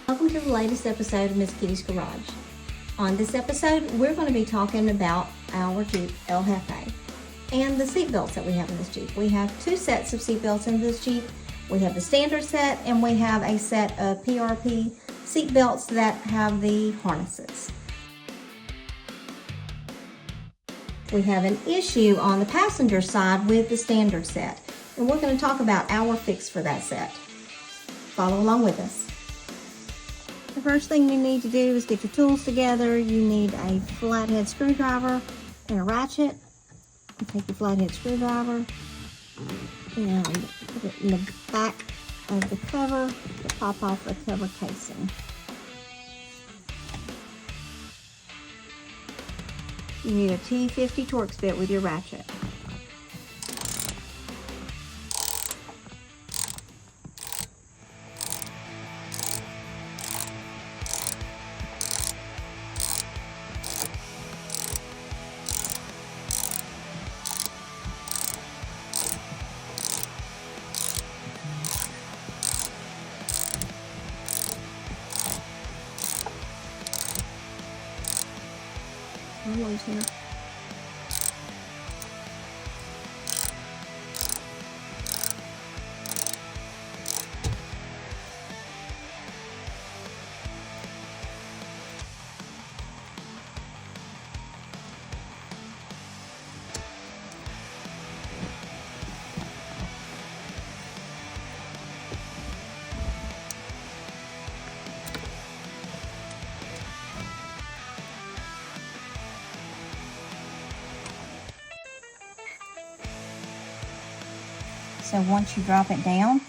Welcome to the latest episode of Miss Kitty's Garage. On this episode, we're going to be talking about our Jeep El Jefe and the seat belts that we have in this Jeep. We have two sets of seat belts in this Jeep. We have the standard set and we have a set of PRP seat belts that have the harnesses. We have an issue on the passenger side with the standard set, and we're going to talk about our fix for that set. Follow along with us. The first thing you need to do is get your tools together. You need a flathead screwdriver and a ratchet. You take your flathead screwdriver and put it in the back of the cover to pop off the cover casing. You need a T50 Torx bit with your ratchet. I'm losing it. So once you drop it down,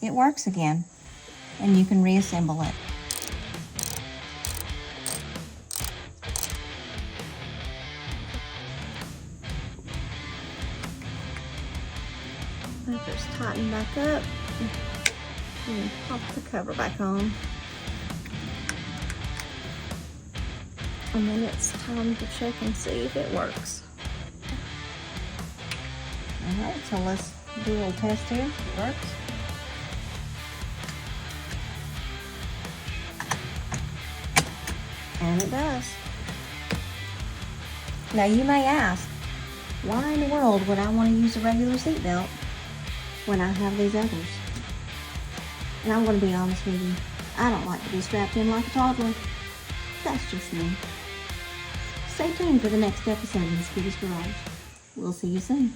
it works again, and you can reassemble it. Just tighten back up and pop the cover back on. And then it's time to check and see if it works. All right, so let's do a little test here. It works. And it does. Now you may ask, why in the world would I want to use a regular seat belt when I have these others? And I'm going to be honest with you, I don't like to be strapped in like a toddler. That's just me. Stay tuned for the next episode of Miss Kitty's Garage. We'll see you soon.